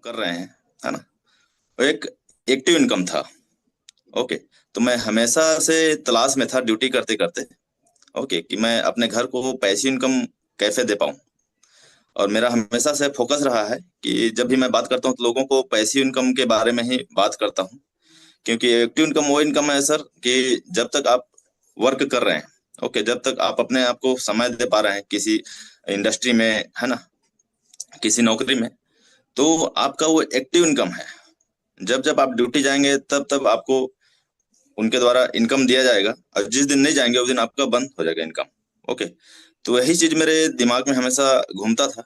कर रहे हैं, है ना, वो एक एक्टिव इनकम था। ओके। तो मैं हमेशा से तलाश में था ड्यूटी करते करते, ओके, कि मैं अपने घर को पैसिव इनकम कैसे दे पाऊं। और मेरा हमेशा से फोकस रहा है कि जब भी मैं बात करता हूँ तो लोगों को पैसिव इनकम के बारे में ही बात करता हूँ। क्योंकि एक्टिव इनकम वो इनकम है सर कि जब तक आप वर्क कर रहे हैं, ओके, जब तक आप अपने आप को समय दे पा रहे हैं किसी इंडस्ट्री में, है ना, किसी नौकरी में, तो आपका वो एक्टिव इनकम है। जब जब आप ड्यूटी जाएंगे तब तब आपको उनके द्वारा इनकम दिया जाएगा, और जिस दिन नहीं जाएंगे उस दिन आपका बंद हो जाएगा इनकम। ओके। तो यही चीज मेरे दिमाग में हमेशा घूमता था,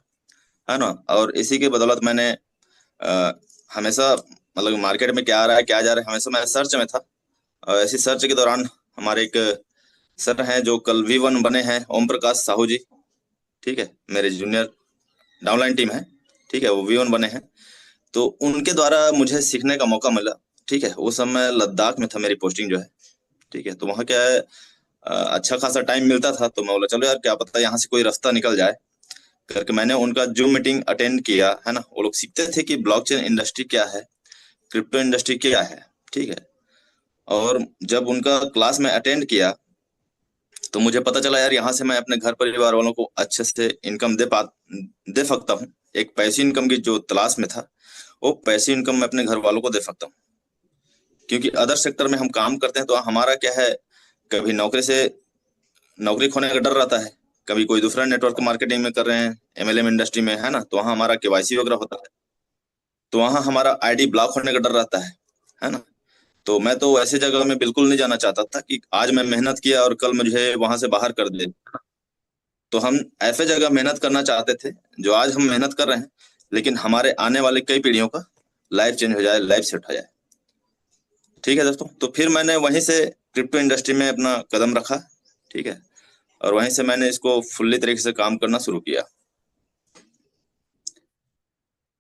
है ना। और इसी के बदौलत मैंने अ, हमेशा मतलब मार्केट में क्या आ रहा है क्या जा रहा है, हमेशा मैं सर्च में था। और ऐसी सर्च के दौरान हमारे एक सर हैं जो कल V1 बने हैं, ओम प्रकाश साहू जी। ठीक है, मेरे जूनियर डाउनलाइन टीम है। ठीक है, वो V1 बने हैं। तो उनके द्वारा मुझे सीखने का मौका मिला। ठीक है, उस समय लद्दाख में था मेरी पोस्टिंग जो है। ठीक है, तो वहाँ क्या है, अच्छा खासा टाइम मिलता था, तो मैं बोला चलो यार क्या पता यहाँ से कोई रास्ता निकल जाए करके मैंने उनका जूम मीटिंग अटेंड किया, है ना। वो लोग सीखते थे कि ब्लॉकचेन इंडस्ट्री क्या है, क्रिप्टो इंडस्ट्री क्या है। ठीक है। और जब उनका क्लास में अटेंड किया तो मुझे पता चला यार यहाँ से मैं अपने घर परिवार वालों को अच्छे से इनकम दे सकता हूँ। एक पैसिव इनकम की जो तलाश में था, वो पैसिव इनकम मैं अपने घर वालों को दे सकता हूँ। क्योंकि अदर सेक्टर में हम काम करते हैं तो हमारा क्या है, कभी नौकरी खोने का डर रहता है, कभी कोई दूसरा नेटवर्क मार्केटिंग में कर रहे हैं, MLM इंडस्ट्री में, है ना, तो वहाँ हमारा KYC वगैरह होता है, तो वहाँ हमारा ID ब्लॉक होने का डर रहता है ना। तो मैं तो ऐसी जगह में बिल्कुल नहीं जाना चाहता था कि आज मैं मेहनत किया और कल मुझे वहां से बाहर कर दे। तो हम ऐसे जगह मेहनत करना चाहते थे जो आज हम मेहनत कर रहे हैं लेकिन हमारे आने वाले कई पीढ़ियों का लाइफ चेंज हो जाए, लाइफ सेट हो जाए। ठीक है दोस्तों, तो फिर मैंने वहीं से क्रिप्टो इंडस्ट्री में अपना कदम रखा। ठीक है, और वहीं से मैंने इसको फुल्ली तरीके से काम करना शुरू किया।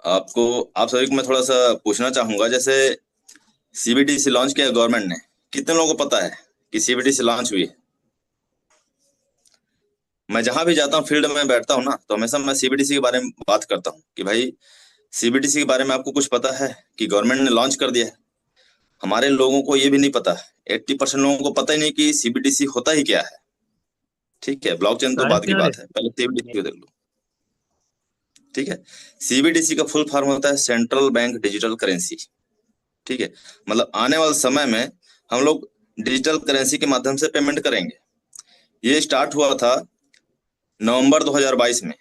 आपको आप सभी को मैं थोड़ा सा पूछना चाहूंगा, जैसे CBDC लॉन्च किया गवर्नमेंट ने, कितने लोगों को पता है कि CBDC लॉन्च हुई है? मैं जहां भी जाता हूँ फील्ड में बैठता हूँ ना, तो हमेशा मैं CBDC के बारे में बात करता हूँ कि भाई CBDC के बारे में आपको कुछ पता है कि गवर्नमेंट ने लॉन्च कर दिया है। हमारे लोगों को ये भी नहीं पता, 80% लोगों को पता ही नहीं कि CBDC होता ही क्या है। ठीक है, ब्लॉकचेन तो बाद की अरे बात है, पहले CBDC को देख लो। ठीक है, CBDC का फुल फॉर्म होता है सेंट्रल बैंक डिजिटल करेंसी। ठीक है, मतलब आने वाले समय में हम लोग डिजिटल करेंसी के माध्यम से पेमेंट करेंगे। ये स्टार्ट हुआ था नवंबर 2022 में।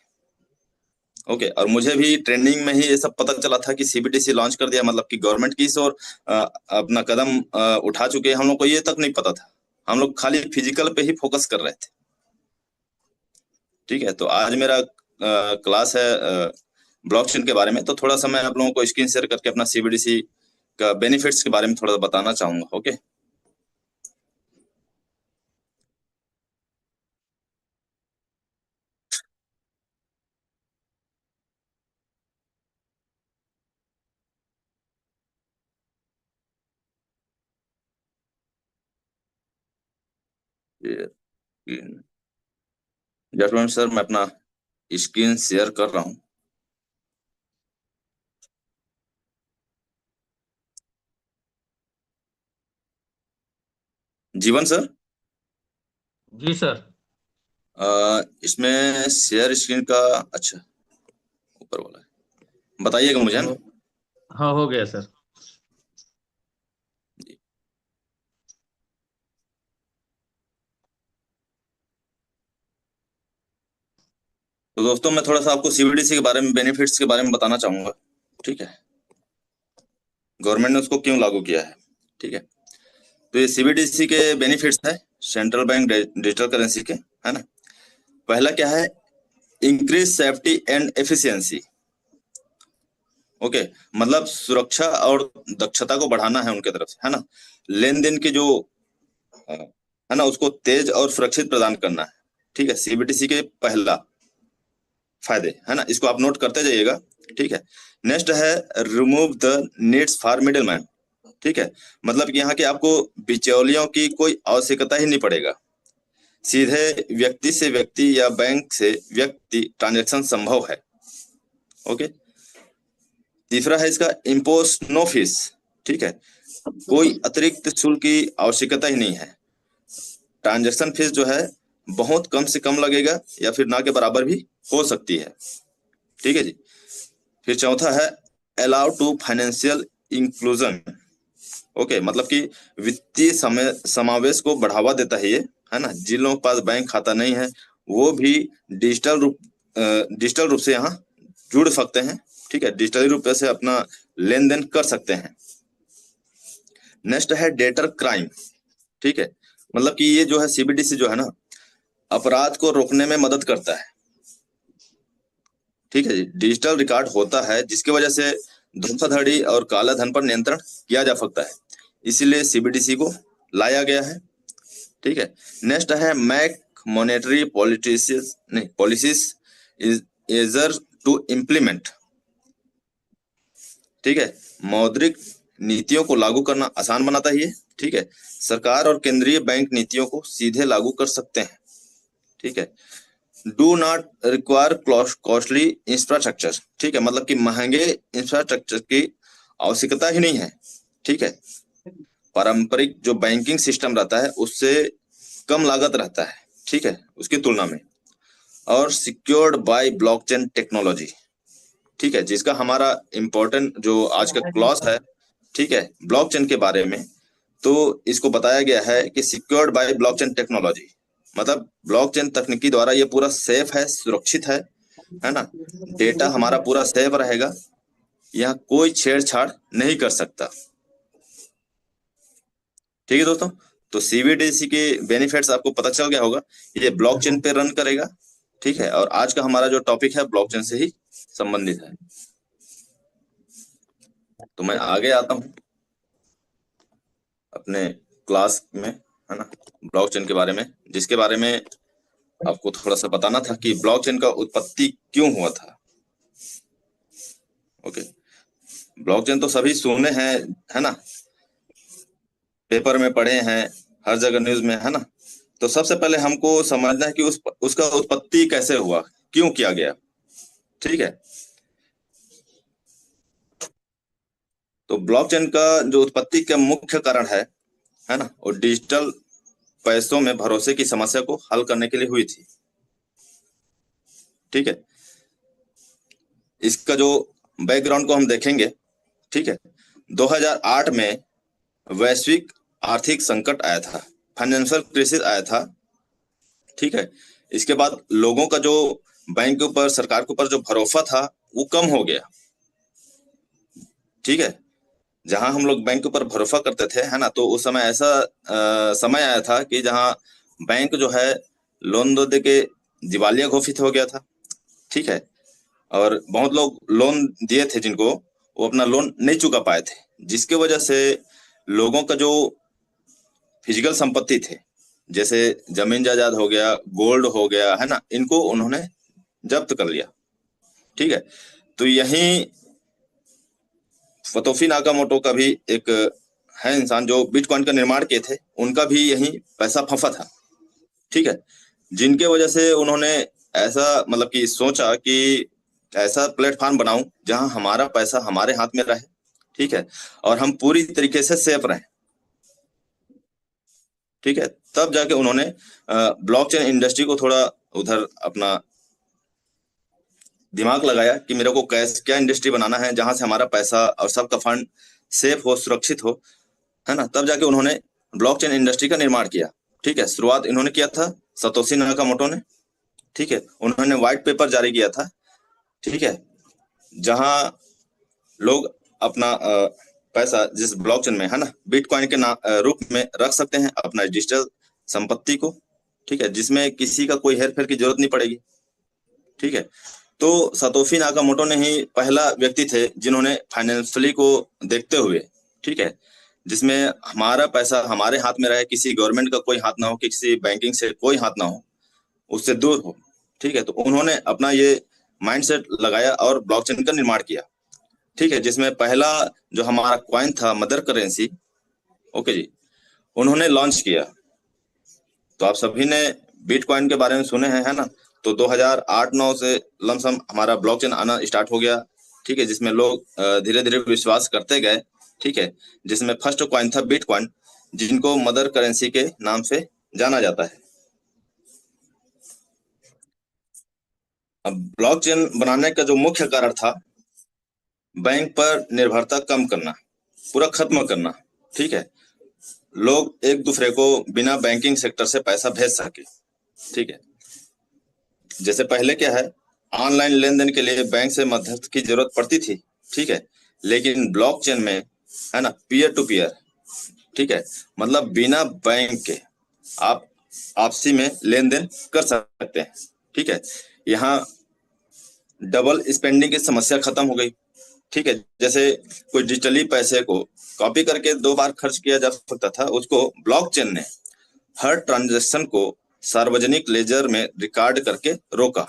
ओके, और मुझे भी ट्रेंडिंग में ही ये सब पता चला था कि CBDC लॉन्च कर दिया, मतलब कि गवर्नमेंट की इस ओर अपना कदम उठा चुके हैं। हम लोग को ये तक नहीं पता था, हम लोग खाली फिजिकल पे ही फोकस कर रहे थे। ठीक है, तो आज मेरा क्लास है ब्लॉकचेन के बारे में, तो थोड़ा सा मैं आप लोगों को स्क्रीन शेयर करके अपना CBDC का बेनिफिट्स के बारे में थोड़ा बताना चाहूंगा। ओके। जस्ट मिनट सर, मैं अपना स्क्रीन शेयर कर रहा हूँ। जीवन सर, जी सर। इसमें शेयर स्क्रीन का, अच्छा, ऊपर वाला है, बताइएगा मुझे, है ना। हो हाँ, हो गया सर। जी। तो दोस्तों मैं थोड़ा सा आपको CBDC के बारे में, बेनिफिट्स के बारे में बताना चाहूंगा। ठीक है, गवर्नमेंट ने उसको क्यों लागू किया है। ठीक है, तो ये CBDC के बेनिफिट्स है सेंट्रल बैंक डिजिटल करेंसी के, है ना। पहला क्या है, increase safety and efficiency. Okay, मतलब सुरक्षा और दक्षता को बढ़ाना है उनके तरफ से, है ना। लेन देन की जो है ना, उसको तेज और सुरक्षित प्रदान करना है। ठीक है, CBDC के पहला फायदे, है ना, इसको आप नोट करते जाइएगा। ठीक है, नेक्स्ट है remove the needs for middleman. ठीक है, मतलब कि यहाँ के आपको बिचौलियों की कोई आवश्यकता ही नहीं पड़ेगा, सीधे व्यक्ति से व्यक्ति या बैंक से व्यक्ति ट्रांजैक्शन संभव है। ओके। तीसरा है इसका इम्पोज नो फीस, ठीक है, कोई अतिरिक्त शुल्क की आवश्यकता ही नहीं है। ट्रांजैक्शन फीस जो है बहुत कम से कम लगेगा या फिर ना के बराबर भी हो सकती है, ठीक है जी। फिर चौथा है allow to financial inclusion, okay, मतलब कि वित्तीय समावेश को बढ़ावा देता है ये, है ना। जिन लोगों के पास बैंक खाता नहीं है वो भी डिजिटल रूप से यहाँ जुड़ सकते हैं, ठीक है, डिजिटली रूप से अपना लेन देन कर सकते हैं। नेक्स्ट है डेटर क्राइम, ठीक है, मतलब कि ये जो है सीबीडीसी जो है ना, अपराध को रोकने में मदद करता है, ठीक है जी। डिजिटल रिकॉर्ड होता है जिसकी वजह से धोखाधड़ी और काला धन पर नियंत्रण किया जा सकता है, इसीलिए सीबीडीसी को लाया गया है, ठीक है। नेक्स्ट है मैक मॉनेटरी पॉलिटिशियस नहीं policies is eager to implement, ठीक है, मौद्रिक नीतियों को लागू करना आसान बनाता है ये, ठीक है। सरकार और केंद्रीय बैंक नीतियों को सीधे लागू कर सकते हैं, ठीक है। Do not require costly infrastructure, ठीक है, मतलब कि महंगे इंफ्रास्ट्रक्चर की आवश्यकता ही नहीं है, ठीक है। पारंपरिक जो बैंकिंग सिस्टम रहता है उससे कम लागत रहता है, ठीक है, उसकी तुलना में। और सिक्योर्ड बाय ब्लॉकचेन टेक्नोलॉजी, ठीक है, जिसका हमारा इंपॉर्टेंट जो आज का क्लॉज है, ठीक है, ब्लॉकचेन के बारे में, तो इसको बताया गया है कि सिक्योर्ड बाय ब्लॉकचेन टेक्नोलॉजी, मतलब ब्लॉकचेन तकनीकी द्वारा ये पूरा सेफ है, सुरक्षित है ना। डेटा हमारा पूरा सेफ रहेगा, यहाँ कोई छेड़छाड़ नहीं कर सकता, ठीक है दोस्तों। तो सीबीडीसी के बेनिफिट्स आपको पता चल गया होगा, ये ब्लॉकचेन पे रन करेगा, ठीक है। और आज का हमारा जो टॉपिक है ब्लॉकचेन से ही संबंधित है। तो मैं आगे आता हूँ अपने क्लास में, है ना, ब्लॉकचेन के बारे में, जिसके बारे में आपको थोड़ा सा बताना था कि ब्लॉकचेन का उत्पत्ति क्यों हुआ था। ओके, ब्लॉकचेन तो सभी सुने हैं, है ना, पेपर में पढ़े हैं, हर जगह न्यूज में, है ना। तो सबसे पहले हमको समझना है कि उसका उत्पत्ति कैसे हुआ, क्यों किया गया, ठीक है। तो ब्लॉकचेन का जो उत्पत्ति का मुख्य कारण है ना, और डिजिटल पैसों में भरोसे की समस्या को हल करने के लिए हुई थी, ठीक है। इसका जो बैकग्राउंड को हम देखेंगे, ठीक है, 2008 में वैश्विक आर्थिक संकट आया था, फाइनेंशियल क्राइसिस आया था, ठीक है। इसके बाद लोगों का जो बैंक के ऊपर, सरकार के ऊपर जो भरोसा था वो कम हो गया, ठीक है। जहां हम लोग बैंक के ऊपर भरोसा करते थे, है ना, तो उस समय ऐसा समय आया था कि जहां बैंक जो है लोन दो दे के दिवालिया घोषित हो गया था, ठीक है। और बहुत लोग लोन दिए थे जिनको, वो अपना लोन नहीं चुका पाए थे, जिसके वजह से लोगों का जो फिजिकल संपत्ति थे, जैसे जमीन जायदाद हो गया, गोल्ड हो गया, है ना, इनको उन्होंने जब्त कर लिया, ठीक है। तो यही फतोफी नाकामोटो का भी एक है इंसान जो बिटकॉइन का निर्माण किए थे, उनका भी यही पैसा फंसा था, ठीक है। जिनके वजह से उन्होंने ऐसा मतलब कि सोचा कि ऐसा प्लेटफॉर्म बनाऊं जहां हमारा पैसा हमारे हाथ में रहे, ठीक है, और हम पूरी तरीके से सेफ रहें, ठीक है। तब जाके उन्होंने ब्लॉकचेन इंडस्ट्री को थोड़ा उधर अपना दिमाग लगाया कि मेरे को कैसे क्या इंडस्ट्री बनाना है जहां से हमारा पैसा और सबका फंड सेफ हो, सुरक्षित हो, है ना। तब जाके उन्होंने ब्लॉकचेन इंडस्ट्री का निर्माण किया, ठीक है। शुरुआत इन्होंने किया था सतोशी नाकामोटो ने, ठीक है। उन्होंने व्हाइट पेपर जारी किया था, ठीक है, जहां लोग अपना पैसा जिस ब्लॉकचेन में, है ना, बिटकॉइन के रूप में रख सकते हैं अपना डिजिटल संपत्ति को, ठीक है, जिसमें किसी का कोई हेरफेर की जरूरत नहीं पड़ेगी, ठीक है। तो सतोशी नाकामोटो ने ही पहला व्यक्ति थे जिन्होंने फाइनेंशियली को देखते हुए, ठीक है, जिसमें हमारा पैसा हमारे हाथ में रहे, किसी गवर्नमेंट का कोई हाथ ना हो, किसी बैंकिंग से कोई हाथ ना हो, उससे दूर हो, ठीक है। तो उन्होंने अपना ये माइंडसेट लगाया और ब्लॉकचेन का निर्माण किया, ठीक है, जिसमें पहला जो हमारा कॉइन था मदर करेंसी, ओके जी, उन्होंने लॉन्च किया। तो आप सभी ने बिटकॉइन के बारे में सुने हैं, है ना। तो 2008-9 से लमसम हमारा ब्लॉकचेन आना स्टार्ट हो गया, ठीक है, जिसमें लोग धीरे धीरे विश्वास करते गए। ठीक है, जिसमें फर्स्ट कॉइन था बिटकॉइन, जिनको मदर करेंसी के नाम से जाना जाता है। अब ब्लॉकचेन बनाने का जो मुख्य कारण था, बैंक पर निर्भरता कम करना, पूरा खत्म करना। ठीक है, लोग एक दूसरे को बिना बैंकिंग सेक्टर से पैसा भेज सके। ठीक है, जैसे पहले क्या है, ऑनलाइन लेन देन के लिए बैंक से मध्यस्थ की जरूरत पड़ती थी। ठीक है, लेकिन ब्लॉकचेन में है ना, पीयर टू पीयर। ठीक है, मतलब बिना बैंक के आप आपसी में लेन देन कर सकते हैं। ठीक है, यहाँ डबल स्पेंडिंग की समस्या खत्म हो गई। ठीक है, जैसे कोई डिजिटली पैसे को कॉपी करके 2 बार खर्च किया जा सकता था, उसको ब्लॉकचेन ने हर ट्रांजैक्शन को सार्वजनिक लेजर में रिकॉर्ड करके रोका।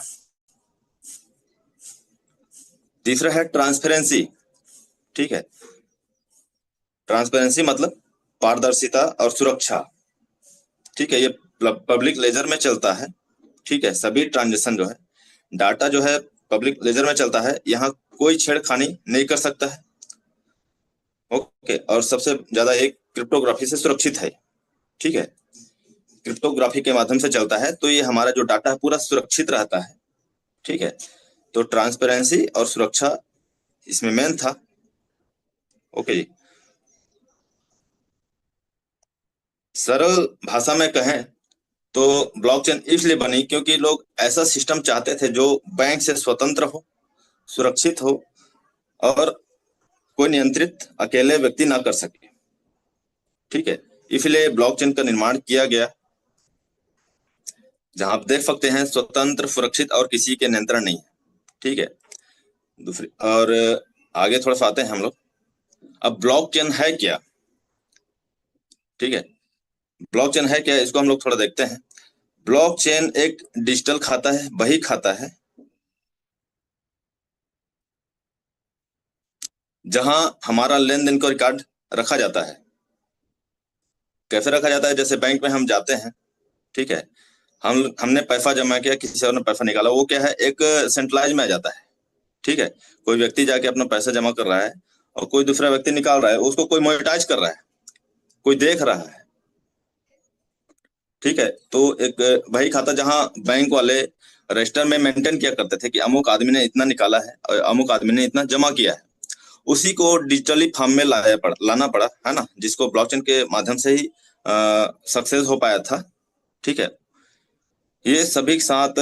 तीसरा है ट्रांसपेरेंसी। ठीक है, ट्रांसपेरेंसी मतलब पारदर्शिता और सुरक्षा। ठीक है, ये पब्लिक लेजर में चलता है। ठीक है, सभी ट्रांजैक्शन जो है, डाटा जो है पब्लिक लेजर में चलता है, यहाँ कोई छेड़खानी नहीं कर सकता है। ओके, और सबसे ज्यादा एक क्रिप्टोग्राफी से सुरक्षित है। ठीक है, क्रिप्टोग्राफी के माध्यम से चलता है, तो ये हमारा जो डाटा है पूरा सुरक्षित रहता है। ठीक है, तो ट्रांसपेरेंसी और सुरक्षा इसमें मेन था। ओके जी, सरल भाषा में कहें तो ब्लॉकचेन इसलिए बनी क्योंकि लोग ऐसा सिस्टम चाहते थे जो बैंक से स्वतंत्र हो, सुरक्षित हो और कोई नियंत्रित अकेले व्यक्ति ना कर सके। ठीक है, इसलिए ब्लॉकचेन का निर्माण किया गया, जहां आप देख सकते हैं स्वतंत्र, सुरक्षित और किसी के नियंत्रण नहीं है। ठीक है, दूसरी और आगे थोड़ा सा आते हैं हम लोग। अब ब्लॉकचेन है क्या? ठीक है, ब्लॉकचेन है क्या, इसको हम लोग थोड़ा देखते हैं। ब्लॉकचेन एक डिजिटल खाता है, बही खाता है, जहां हमारा लेन देन का रिकॉर्ड रखा जाता है। कैसे रखा जाता है? जैसे बैंक में हम जाते हैं, ठीक है, हमने पैसा जमा किया, किसी और ने पैसा निकाला, वो क्या है, एक सेंट्रलाइज में आ जाता है। ठीक है, कोई व्यक्ति जाके अपना पैसा जमा कर रहा है और कोई दूसरा व्यक्ति निकाल रहा है, उसको कोई मोनेटाइज कर रहा है, कोई देख रहा है। ठीक है, तो एक वही खाता जहां बैंक वाले रजिस्टर में मेंटेन किया करते थे कि अमुक आदमी ने इतना निकाला है और अमुक आदमी ने इतना जमा किया है, उसी को डिजिटली फॉर्म में लाना पड़ा, है ना, जिसको ब्लॉकचेन के माध्यम से ही सक्सेस हो पाया था। ठीक है, ये सभी के साथ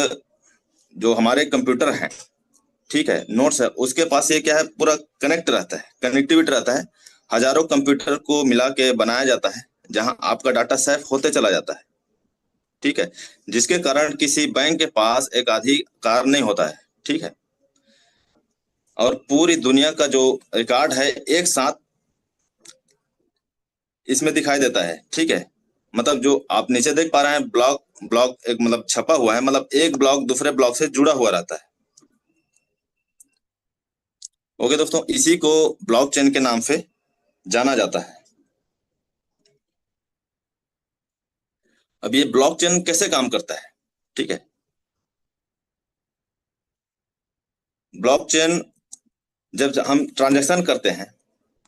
जो हमारे कंप्यूटर हैं, ठीक है, नोट्स है, उसके पास ये क्या है, पूरा कनेक्ट रहता है, कनेक्टिविटी रहता है। हजारों कंप्यूटर को मिला के बनाया जाता है, जहां आपका डाटा सेफ होते चला जाता है। ठीक है, जिसके कारण किसी बैंक के पास एक अधिकार नहीं होता है। ठीक है, और पूरी दुनिया का जो रिकॉर्ड है एक साथ इसमें दिखाई देता है। ठीक है, मतलब जो आप नीचे देख पा रहे हैं, ब्लॉक ब्लॉक एक मतलब छपा हुआ है, मतलब एक ब्लॉक दूसरे ब्लॉक से जुड़ा हुआ रहता है। ओके दोस्तों, इसी को ब्लॉकचेन के नाम से जाना जाता है। अब ये ब्लॉकचेन कैसे काम करता है? ठीक है, ब्लॉकचेन जब हम ट्रांजैक्शन करते हैं,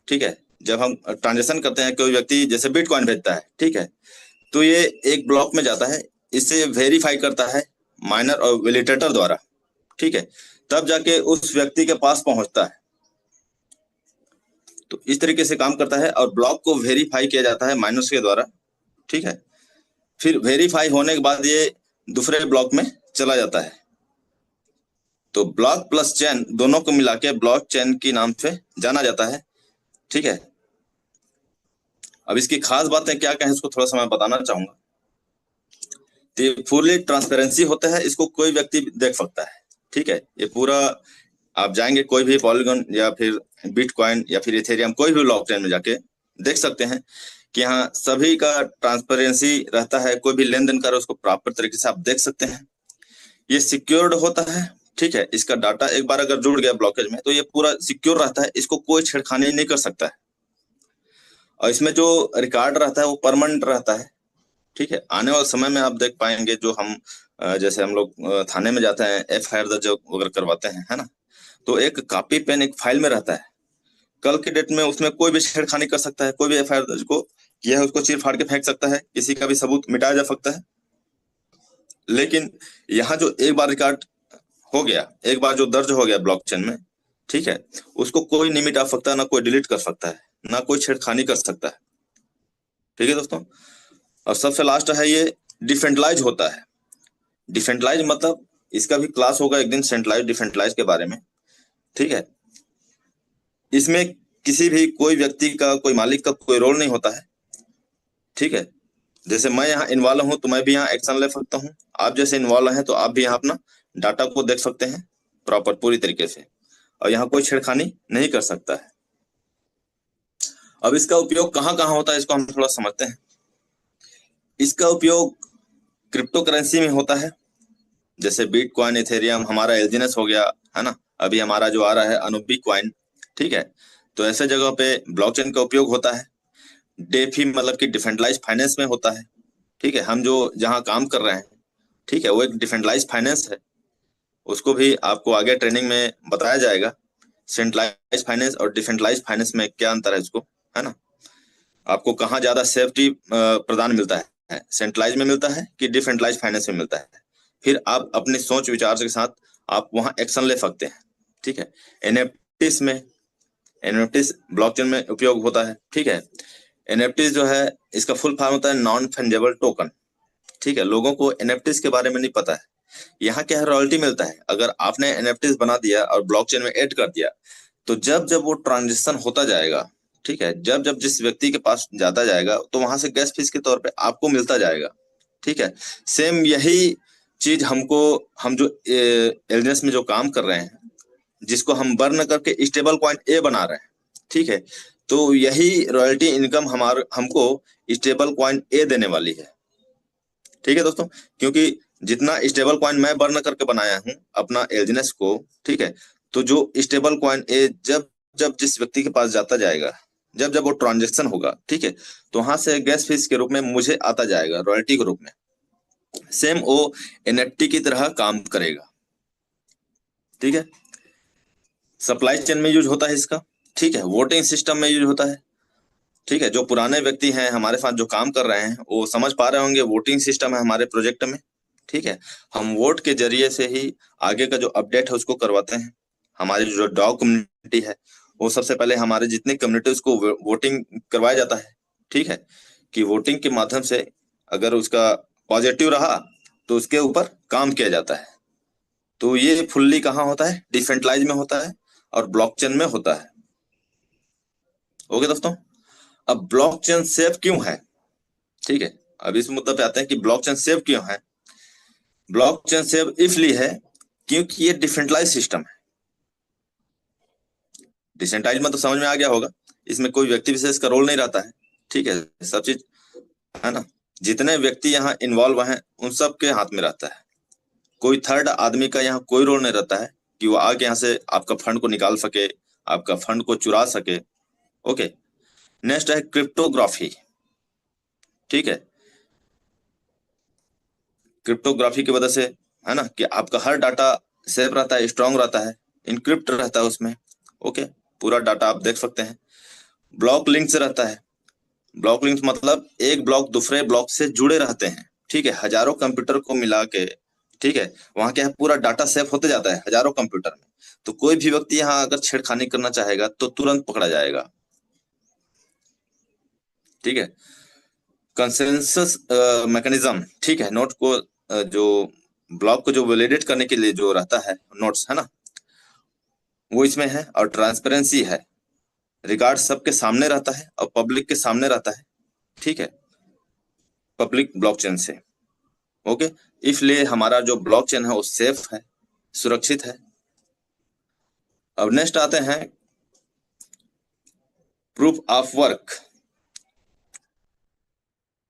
ठीक है, जब हम ट्रांजैक्शन करते हैं, कोई व्यक्ति जैसे बिटकॉइन भेजता है, ठीक है, तो ये एक ब्लॉक में जाता है, इसे वेरीफाई करता है माइनर और वैलिडेटर द्वारा। ठीक है, तब जाके उस व्यक्ति के पास पहुंचता है। तो इस तरीके से काम करता है, और ब्लॉक को वेरीफाई किया जाता है माइनर्स के द्वारा। ठीक है, फिर वेरीफाई होने के बाद ये दूसरे ब्लॉक में चला जाता है। तो ब्लॉक प्लस चेन दोनों को मिला के ब्लॉक चेन के नाम से जाना जाता है। ठीक है, अब इसकी खास बातें क्या क्या है, इसको थोड़ा सा मैं बताना चाहूंगा। तो ये फुली ट्रांसपेरेंसी होता है, इसको कोई व्यक्ति देख सकता है। ठीक है, ये पूरा आप जाएंगे कोई भी पॉलीगॉन या फिर बिटकॉइन या फिर इथेरियम, कोई भी ब्लॉकचेन में जाके देख सकते हैं कि यहाँ सभी का ट्रांसपेरेंसी रहता है। कोई भी लेन देन कर उसको प्रॉपर तरीके से आप देख सकते हैं। ये सिक्योर्ड होता है। ठीक है, इसका डाटा एक बार अगर जुड़ गया ब्लॉकेज में, तो ये पूरा सिक्योर रहता है, इसको कोई छेड़खानी नहीं कर सकता है। और इसमें जो रिकॉर्ड रहता है वो परमानेंट रहता है। ठीक है, आने वाले समय में आप देख पाएंगे, जो हम जैसे हम लोग थाने में जाते हैं, FIR दर्ज वगैरह करवाते हैं, है ना। तो एक कॉपी पेन एक फाइल में रहता है। कल के डेट में उसमें कोई भी छेड़खानी कर सकता है, कोई भी FIR दर्ज को किया है उसको चीर फाड़ के फेंक सकता है, किसी का भी सबूत मिटाया जा सकता है। लेकिन यहाँ जो एक बार रिकॉर्ड हो गया, एक बार जो दर्ज हो गया ब्लॉकचेन में, ठीक है, उसको कोई नहीं मिटा सकता, ना कोई डिलीट कर सकता है, ना कोई छेड़खानी कर सकता है। ठीक है दोस्तों। और सबसे लास्ट है ये डिसेंट्रलाइज होता है। डिसेंट्रलाइज मतलब इसका भी क्लास होगा एक दिन, सेंट्रलाइज डिसेंट्रलाइज के बारे में। ठीक है। इसमें किसी भी कोई व्यक्ति का, कोई मालिक का कोई रोल नहीं होता है। ठीक है। जैसे मैं यहाँ इन्वॉल्व हूँ तो मैं भी यहाँ एक्शन ले सकता हूँ, आप जैसे इन्वॉल्व हैं तो आप भी यहाँ अपना डाटा को देख सकते हैं प्रॉपर पूरी तरीके से, और यहाँ कोई छेड़खानी नहीं कर सकता है। अब इसका उपयोग कहाँ कहाँ होता है इसको हम थोड़ा समझते हैं। इसका उपयोग क्रिप्टो करेंसी में होता है, जैसे बिटकॉइन, इथेरियम, हमारा एलजीनेस हो गया, है ना। अभी हमारा जो आ रहा है अनुबी कॉइन। ठीक है। तो ऐसे जगह पे ब्लॉकचेन का उपयोग होता है। डेफी मतलब कि डिसेंट्रलाइज फाइनेंस में होता है। ठीक है। हम जो जहाँ काम कर रहे हैं, ठीक है, वो एक डिसेंट्रलाइज फाइनेंस है। उसको भी आपको आगे ट्रेनिंग में बताया जाएगा, सेंट्रलाइज फाइनेंस और डिसेंट्रलाइज फाइनेंस में क्या अंतर है उसको, है ना। आपको कहाँ ज्यादा सेफ्टी प्रदान मिलता है, सेंट्रलाइज में मिलता है कि डिसेंट्रलाइज फाइनेंस में मिलता है। फिर आप अपने सोच विचार के साथ आप वहां एक्शन ले सकते हैं। ठीक है। एनएफटीज में, एनएफटीज ब्लॉकचेन में उपयोग होता है। ठीक है। एनएफटीज जो है इसका फुल फॉर्म होता है नॉन फंजेबल टोकन। ठीक है। लोगों को एनएफटीज के बारे में नहीं पता है। यहाँ क्या है, रॉयल्टी मिलता है। अगर आपने एनएफटीज बना दिया और ब्लॉकचेन में ऐड कर दिया, तो जब जब वो ट्रांजेक्शन होता जाएगा, ठीक है, जब जब जिस व्यक्ति के पास जाता जाएगा तो वहां से गैस फीस के तौर पे आपको मिलता जाएगा। ठीक है। सेम यही चीज हमको, हम जो एलजीएस में जो काम कर रहे हैं, जिसको हम बर्न करके स्टेबल कॉइन ए बना रहे हैं, ठीक है, तो यही रॉयल्टी इनकम हमारे हमको स्टेबल कॉइन ए देने वाली है। ठीक है दोस्तों। क्योंकि जितना स्टेबल कॉइन मैं बर्न करके बनाया हूं अपना एलजीएस को, ठीक है, तो जो स्टेबल कॉइन ए जब जब जिस व्यक्ति के पास जाता जाएगा, जब जब वो ट्रांजेक्शन होगा, ठीक है, तो वहां से गैस फीस के रूप में मुझे आता जाएगा रॉयल्टी के रूप में। सेम वो एनएफटी की तरह काम करेगा। ठीक है। सप्लाई चेन में यूज होता है इसका। ठीक है। वोटिंग सिस्टम में यूज होता है। ठीक है। जो पुराने व्यक्ति हैं हमारे साथ जो काम कर रहे हैं वो समझ पा रहे होंगे, वोटिंग सिस्टम है हमारे प्रोजेक्ट में। ठीक है। हम वोट के जरिए से ही आगे का जो अपडेट है उसको करवाते हैं। हमारी जो डॉग कम्युनिटी है, वो सबसे पहले हमारे जितनी कम्युनिटी उसको वोटिंग करवाया जाता है। ठीक है। कि वोटिंग के माध्यम से अगर उसका पॉजिटिव रहा तो उसके ऊपर काम किया जाता है। तो ये फुल्ली कहाँ होता है, डिसेंट्रलाइज में होता है और ब्लॉकचेन में होता है। ओके दोस्तों। अब ब्लॉकचेन सेफ क्यों है, ठीक है, अब इस मुद्दे पे आते हैं कि ब्लॉकचेन सेफ क्यों है। ब्लॉकचेन सेफ इसलिए है क्योंकि ये डिसेंट्रलाइज सिस्टम है। डिसेंट्रलाइज में तो समझ में आ गया होगा, इसमें कोई व्यक्ति विशेष का रोल नहीं रहता है। ठीक है। सब चीज, है ना, जितने व्यक्ति यहाँ इन्वॉल्व हैं उन सब के हाथ में रहता है। कोई थर्ड आदमी का यहाँ कोई रोल नहीं रहता है कि वो आके यहाँ से आपका फंड को निकाल सके, आपका फंड को चुरा सके। ओके। नेक्स्ट है क्रिप्टोग्राफी। ठीक है। क्रिप्टोग्राफी की वजह से, है ना, कि आपका हर डाटा सेफ रहता है, स्ट्रांग रहता है, इनक्रिप्ट रहता है उसमें। ओके। पूरा डाटा आप देख सकते हैं। ब्लॉक लिंक से रहता है। ब्लॉक लिंक मतलब एक ब्लॉक दूसरे ब्लॉक से जुड़े रहते हैं। ठीक है। हजारों कंप्यूटर को मिला के, ठीक है, वहां क्या है, पूरा डाटा सेफ होते जाता है हजारों कंप्यूटर में। तो कोई भी व्यक्ति यहाँ अगर छेड़खानी करना चाहेगा तो तुरंत पकड़ा जाएगा। ठीक है। कंसेंसस मैकेनिज्म, ठीक है, नोट को जो ब्लॉक को जो वैलिडेट करने के लिए जो रहता है नोट्स, है ना, वो इसमें है। और ट्रांसपेरेंसी है, रिकॉर्ड सबके सामने रहता है और पब्लिक के सामने रहता है। ठीक है। पब्लिक ब्लॉकचेन से। ओके। इसलिए हमारा जो ब्लॉकचेन है वो सेफ है, सुरक्षित है। अब नेक्स्ट आते हैं proof of work.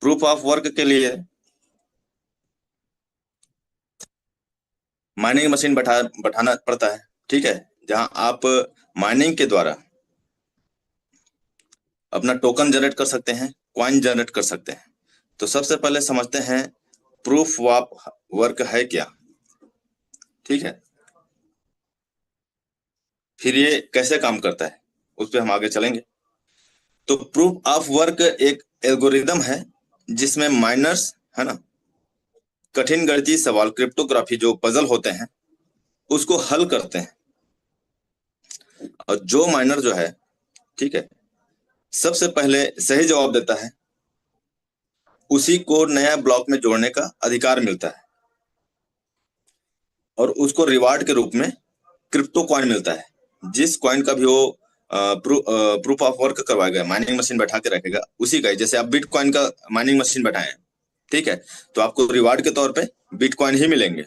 Proof of work के लिए माइनिंग मशीन बैठाना पड़ता है। ठीक है। जहां आप माइनिंग के द्वारा अपना टोकन जनरेट कर सकते हैं, कॉइन जनरेट कर सकते हैं। तो सबसे पहले समझते हैं प्रूफ ऑफ वर्क है क्या, ठीक है। फिर ये कैसे काम करता है उस पर हम आगे चलेंगे। तो प्रूफ ऑफ वर्क एक एल्गोरिदम है जिसमें माइनर्स, है ना, कठिन गणितीय सवाल, क्रिप्टोग्राफी जो पजल होते हैं उसको हल करते हैं। और जो माइनर जो है, ठीक है, सबसे पहले सही जवाब देता है उसी को नया ब्लॉक में जोड़ने का अधिकार मिलता है, और उसको रिवार्ड के रूप में क्रिप्टो कॉइन मिलता है। जिस कॉइन का भी वो प्रूफ ऑफ वर्क करवाएगा, माइनिंग मशीन बैठा के रखेगा, उसी का ही। जैसे आप बिटकॉइन का माइनिंग मशीन बैठाए हैं, ठीक है, तो आपको रिवार्ड के तौर पे बिटकॉइन ही मिलेंगे,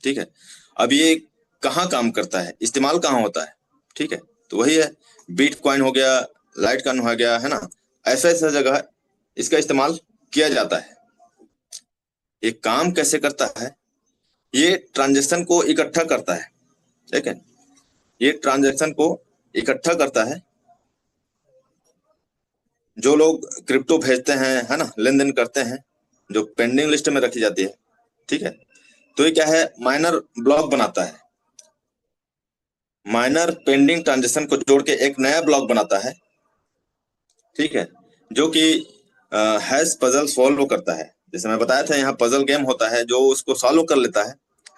ठीक है। अब ये कहाँ काम करता है, इस्तेमाल कहाँ होता है, ठीक है, तो वही है, बिटकॉइन हो गया, लाइट कॉइन हो गया, है ना, ऐसा ऐसा जगह इसका इस्तेमाल किया जाता है। ये काम कैसे करता है, ये ट्रांजेक्शन को इकट्ठा करता है, ठीक है, ये ट्रांजैक्शन को इकट्ठा करता है। जो लोग क्रिप्टो भेजते हैं, है ना, लेन देन करते हैं, जो पेंडिंग लिस्ट में रखी जाती है, ठीक है, तो ये क्या है, माइनर ब्लॉक बनाता है। माइनर पेंडिंग ट्रांजेक्शन को जोड़ के एक नया ब्लॉक बनाता है, ठीक है, जो कि हैश पजल सॉल्व करता है। जैसे मैं बताया था, यहाँ पजल गेम होता है, जो उसको सॉल्व कर लेता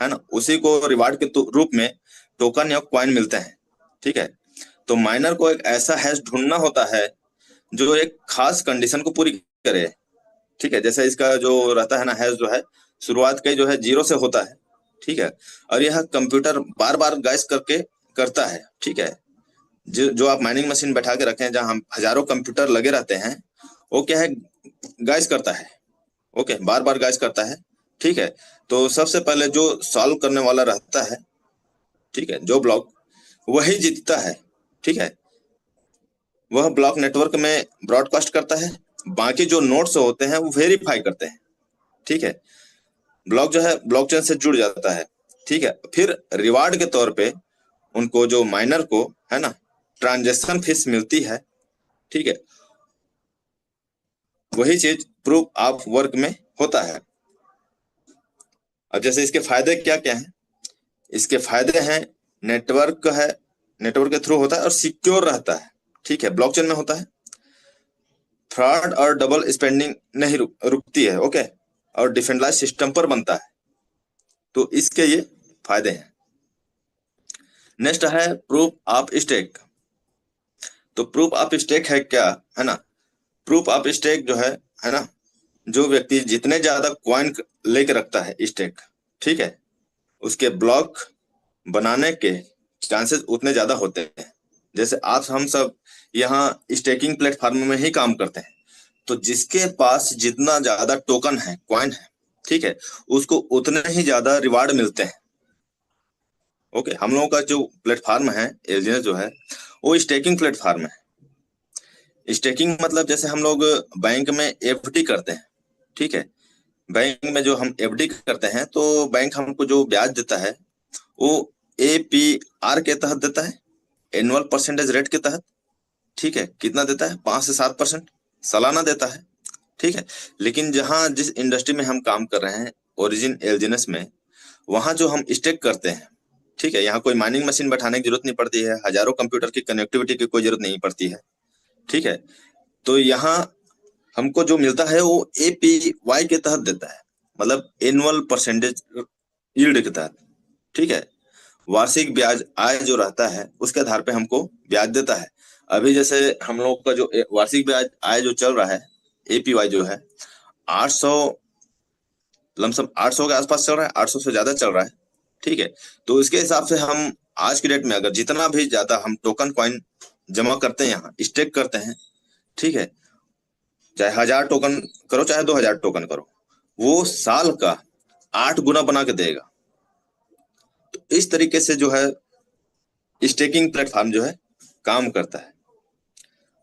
है ना, उसी को रिवार्ड के रूप में टोकन या कॉइन मिलते हैं, ठीक है। तो माइनर को एक ऐसा हैश ढूंढना होता है जो एक खास कंडीशन को पूरी करे, ठीक है। जैसे इसका जो रहता है ना, हैश जो है शुरुआत के जो है 0 से होता है, ठीक है, और यह कंप्यूटर बार बार गैस करके करता है, ठीक है। जो आप माइनिंग मशीन बैठा के रखे हैं, जहां हम हजारों कंप्यूटर लगे रहते हैं, वो क्या है, गैस करता है, ओके, बार बार गैस करता है, ठीक है। तो सबसे पहले जो सॉल्व करने वाला रहता है, ठीक है, जो ब्लॉक, वही जीतता है, ठीक है। वह ब्लॉक नेटवर्क में ब्रॉडकास्ट करता है, बाकी जो नोड्स होते हैं वो वेरीफाई करते हैं, ठीक है। ब्लॉक जो है ब्लॉकचेन से जुड़ जाता है, ठीक है। फिर रिवार्ड के तौर पे उनको, जो माइनर को, है ना, ट्रांजेक्शन फीस मिलती है, ठीक है। वही चीज प्रूफ ऑफ वर्क में होता है। अब जैसे इसके फायदे क्या क्या हैं, इसके फायदे हैं, नेटवर्क है, नेटवर्क के थ्रू होता है और सिक्योर रहता है, ठीक है, ब्लॉकचेन में होता है। फ्रॉड और डबल स्पेंडिंग नहीं रुकती है, ओके, और डिसेंट्रलाइज सिस्टम पर बनता है। तो इसके ये फायदे हैं। नेक्स्ट है प्रूफ ऑफ स्टेक। तो प्रूफ ऑफ स्टेक है क्या, है ना, प्रूफ ऑफ स्टेक जो है ना, जो व्यक्ति जितने ज्यादा क्वाइन लेके रखता है स्टेक, ठीक है, उसके ब्लॉक बनाने के चांसेस उतने ज्यादा होते हैं। जैसे आप हम सब यहाँ स्टेकिंग प्लेटफॉर्म में ही काम करते हैं, तो जिसके पास जितना ज्यादा टोकन है, क्वाइन है, ठीक है, उसको उतने ही ज्यादा रिवार्ड मिलते हैं, ओके। हम लोगों का जो प्लेटफॉर्म है एलजीएस जो है, वो स्टेकिंग प्लेटफॉर्म है। स्टेकिंग मतलब जैसे हम लोग बैंक में एफडी करते हैं, ठीक है, बैंक में जो हम एफडी करते हैं, तो बैंक हमको जो ब्याज देता है वो एपीआर के तहत देता है, एनुअल परसेंटेज रेट के तहत, ठीक है। कितना देता है, 5 से 7% सालाना देता है, ठीक है। लेकिन जहां जिस इंडस्ट्री में हम काम कर रहे हैं, ओरिजिन एलजीएस में, वहां जो हम स्टेक करते हैं, ठीक है, यहाँ कोई माइनिंग मशीन बैठाने की जरूरत नहीं पड़ती है, हजारों कंप्यूटर की कनेक्टिविटी की कोई जरूरत नहीं पड़ती है, ठीक है। तो यहाँ हमको जो मिलता है वो एपीवाई के तहत देता है, मतलब एनुअल परसेंटेज यील्ड के तहत, ठीक है। वार्षिक ब्याज आय जो रहता है उसके आधार पे हमको ब्याज देता है। अभी जैसे हम लोग का जो वार्षिक ब्याज आय जो चल रहा है, एपीवाई जो है 800, लमसम 800 के आसपास चल रहा है, 800 से ज्यादा चल रहा है, ठीक है। तो इसके हिसाब से हम आज की डेट में अगर जितना भी ज्यादा हम टोकन कॉइन जमा करते हैं, यहाँ स्टेक करते हैं, ठीक है, चाहे 1000 टोकन करो चाहे 2000 टोकन करो, वो साल का 8 गुना बना के देगा। तो इस तरीके से जो है स्टेकिंग प्लेटफॉर्म जो है काम करता है।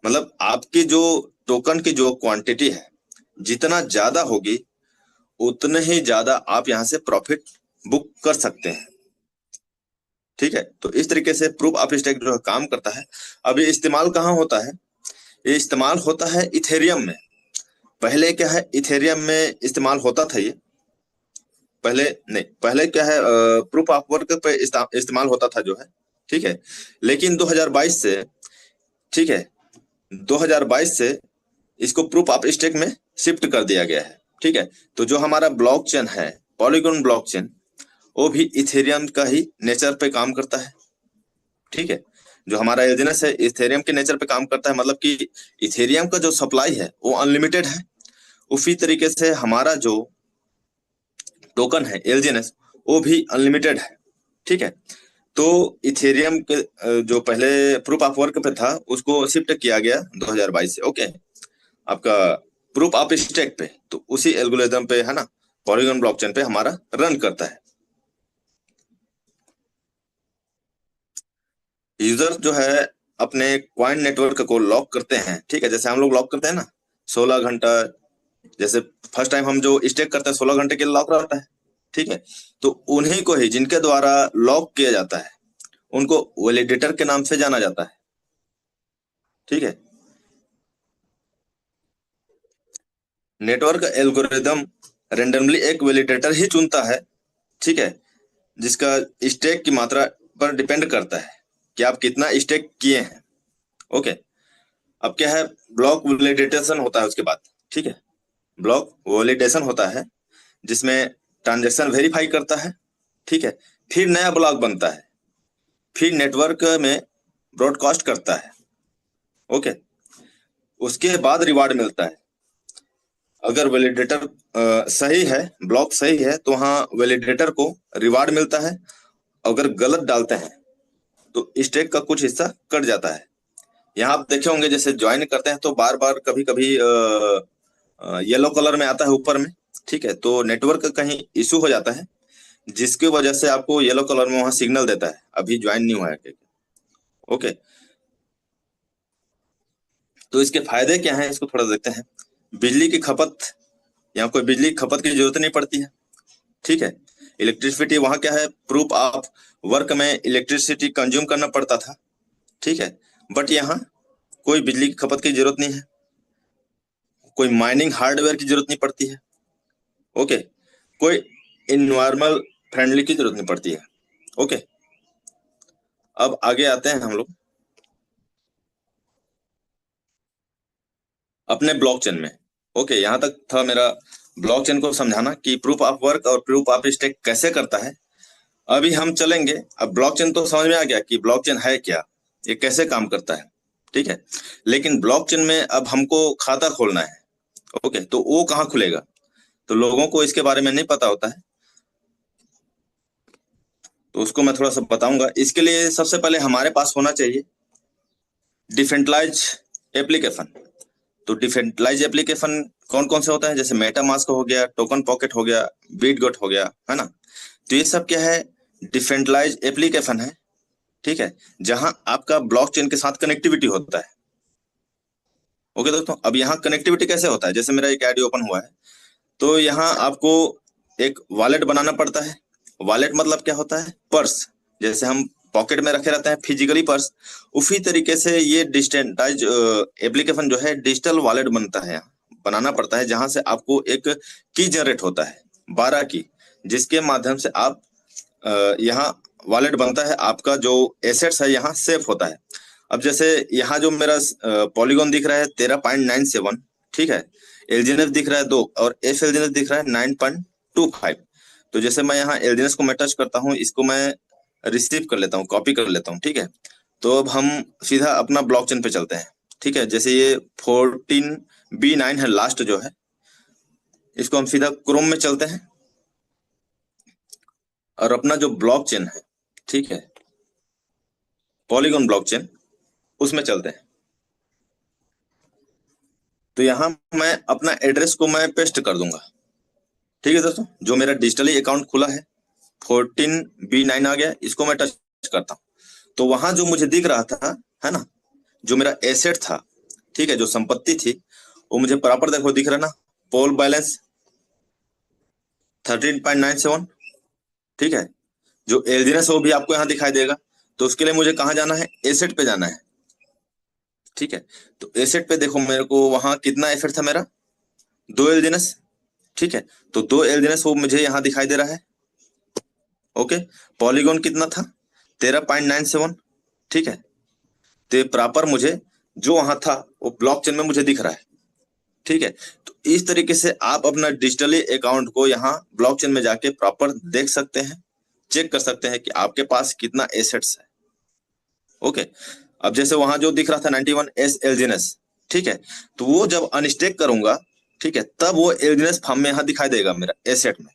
मतलब आपकी जो टोकन की जो क्वांटिटी है, जितना ज्यादा होगी उतने ही ज्यादा आप यहाँ से प्रॉफिट बुक कर सकते हैं, ठीक है। तो इस तरीके से प्रूफ ऑफ स्टेक जो है काम करता है। अब ये इस्तेमाल कहाँ होता है, ये इस्तेमाल होता है इथेरियम में। पहले क्या है, इथेरियम में इस्तेमाल होता था ये, पहले नहीं, पहले क्या है, प्रूफ ऑफ वर्क पे इस्तेमाल होता था जो है, ठीक है। लेकिन 2022 से, ठीक है, 2022 से इसको प्रूफ ऑफ स्टेक में शिफ्ट कर दिया गया है, ठीक है। तो जो हमारा ब्लॉकचेन है, पॉलीगॉन ब्लॉकचेन, वो भी इथेरियम का ही नेचर पे काम करता है, ठीक है। जो हमारा एलजीएनएस है इथेरियम के नेचर पे काम करता है, मतलब कि इथेरियम का जो सप्लाई है वो अनलिमिटेड है। उसी तरीके से हमारा जो टोकन है एलजीएनएस, वो भी अनलिमिटेड है, ठीक है। तो इथेरियम के जो पहले प्रूफ ऑफ वर्क पे था उसको शिफ्ट किया गया 2022 से, ओके। आपका प्रूफ ऑफ स्टेक पे, तो उसी एल्गोरिथम पे है ना, पॉलीगॉन ब्लॉकचेन पे हमारा रन करता है। यूजर जो है अपने क्वाइन नेटवर्क को लॉक करते हैं, ठीक है, जैसे हम लोग लॉक करते हैं ना 16 घंटा। जैसे फर्स्ट टाइम हम जो स्टेक करते हैं 16 घंटे के लिए लॉक रहता है, ठीक है। तो उन्हीं को ही जिनके द्वारा लॉक किया जाता है उनको वैलिडेटर के नाम से जाना जाता है, ठीक है। नेटवर्क एल्गोरिदम रेंडमली एक वैलिडेटर ही चुनता है, ठीक है, जिसका स्टेक की मात्रा पर डिपेंड करता है कि आप कितना स्टेक किए हैं, ओके। अब क्या है, ब्लॉक वैलिडेशन होता है उसके बाद, ठीक है। ब्लॉक वैलिडेशन होता है जिसमें ट्रांजैक्शन वेरीफाई करता है, ठीक है। फिर नया ब्लॉक बनता है, फिर नेटवर्क में ब्रॉडकास्ट करता है, ओके। उसके बाद रिवार्ड मिलता है। अगर वैलिडेटर सही है, ब्लॉक सही है, तो वहाँ वैलिडेटर को रिवार्ड मिलता है। अगर गलत डालते हैं तो स्टेक का कुछ हिस्सा कट जाता है। यहाँ आप देखे होंगे जैसे ज्वाइन करते हैं तो बार बार कभी कभी येलो कलर में आता है ऊपर में, ठीक है। तो नेटवर्क कहीं इशू हो जाता है जिसकी वजह से आपको येलो कलर में वहां सिग्नल देता है अभी ज्वाइन नहीं हुआ है, ओके। तो इसके फायदे क्या हैं इसको थोड़ा देखते हैं। बिजली की खपत, यहाँ कोई बिजली की खपत की जरूरत नहीं पड़ती है, ठीक है। इलेक्ट्रिसिटी वहां क्या है, प्रूफ ऑफ वर्क में इलेक्ट्रिसिटी कंज्यूम करना पड़ता था, ठीक है। बट यहाँ कोई बिजली की खपत की जरूरत नहीं है, कोई माइनिंग हार्डवेयर की जरूरत नहीं पड़ती है, ओके। कोई इन्वायरमेंटल फ्रेंडली की जरूरत नहीं पड़ती है, ओके। अब आगे आते हैं हम लोग अपने ब्लॉकचेन में, ओके। यहाँ तक था मेरा ब्लॉकचेन को समझाना कि प्रूफ ऑफ वर्क और प्रूफ ऑफ स्टेक कैसे करता है। अभी हम चलेंगे, अब ब्लॉकचेन तो समझ में आ गया कि ब्लॉकचेन है क्या, ये कैसे काम करता है, ठीक है। लेकिन ब्लॉकचेन में अब हमको खाता खोलना है, ओके। तो वो कहाँ खुलेगा, तो लोगों को इसके बारे में नहीं पता होता है, तो उसको मैं थोड़ा सा बताऊंगा। इसके लिए सबसे पहले हमारे पास होना चाहिए डिसेंट्रलाइज एप्लीकेशन। तो डिसेंट्रलाइज एप्लीकेशन कौन कौन से होता है, जैसे मेटामास्क हो गया, टोकन पॉकेट हो गया, बिटगेट हो गया, है ना। तो ये सब क्या है, डिसेंट्रलाइज एप्लीकेशन है, ठीक है, जहां आपका ब्लॉकचेन के साथ कनेक्टिविटी होता है, ओके दोस्तों। अब यहाँ कनेक्टिविटी कैसे होता है, जैसे मेरा एक आईडी ओपन हुआ है, तो यहाँ आपको एक वॉलेट बनाना पड़ता है। वॉलेट मतलब क्या होता है, पर्स। जैसे हम पॉकेट में रखे रहते हैं फिजिकली पर्स, उसी तरीके से ये डिस्टेंटाइज एप्लीकेशन जो है डिजिटल वॉलेट बनता है, बनाना पड़ता है, जहां से आपको एक की जनरेट होता है, 12 की, जिसके माध्यम से आप यहाँ वॉलेट बनता है, आपका जो एसेट्स है यहाँ सेफ होता है। अब जैसे यहाँ जो मेरा पॉलीगॉन दिख रहा है 13.97, ठीक है। एलजीएनएस दिख रहा है 2 और एफ एलजीएनएस दिख रहा है 9.25। तो जैसे मैं यहाँ एलजीएनएस को मैं टच करता हूँ, इसको मैं रिसीव कर लेता हूँ, कॉपी कर लेता हूँ, ठीक है। तो अब हम सीधा अपना ब्लॉकचेन पे चलते हैं, ठीक है। जैसे ये 14B9 है लास्ट जो है, इसको हम सीधा क्रोम में चलते हैं और अपना जो ब्लॉकचेन है, ठीक है, पॉलीगॉन ब्लॉकचेन, उसमें चलते हैं। तो यहाँ मैं अपना एड्रेस को मैं पेस्ट कर दूंगा, ठीक है दोस्तों। जो मेरा डिजिटली अकाउंट खुला है 14B9 आ गया, इसको मैं टच करता हूँ, तो वहां जो मुझे दिख रहा था, है ना, जो मेरा एसेट था, ठीक है, जो संपत्ति थी, वो मुझे प्रॉपर देखो दिख रहा है ना, पोल बैलेंस 13.97, ठीक है। जो एलजीएनएस वो भी आपको यहाँ दिखाई देगा। तो उसके लिए मुझे कहाँ जाना है, एसेट पे जाना है, ठीक है। तो एसेट पे देखो मेरे को वहां कितना एसेट था मेरा, 2 एलजीएनएस, ठीक है, तो 2 एलजीनेस वो मुझे यहाँ दिखाई दे रहा है। ओके, पॉलीगॉन कितना था? 13.97। ठीक है, तो प्रॉपर मुझे जो वहां था वो ब्लॉकचेन में मुझे दिख रहा है। ठीक है, तो इस तरीके से आप अपना डिजिटली अकाउंट को यहाँ ब्लॉकचेन में जाके प्रॉपर देख सकते हैं, चेक कर सकते हैं कि आपके पास कितना एसेट्स है। ओके, अब जैसे वहां जो दिख रहा था 91 एस एलजीनेस, ठीक है, तो वो जब अनस्टेक करूंगा, ठीक है, तब वो एलजीनेस फॉर्म में यहाँ दिखाई देगा मेरा एसेट में।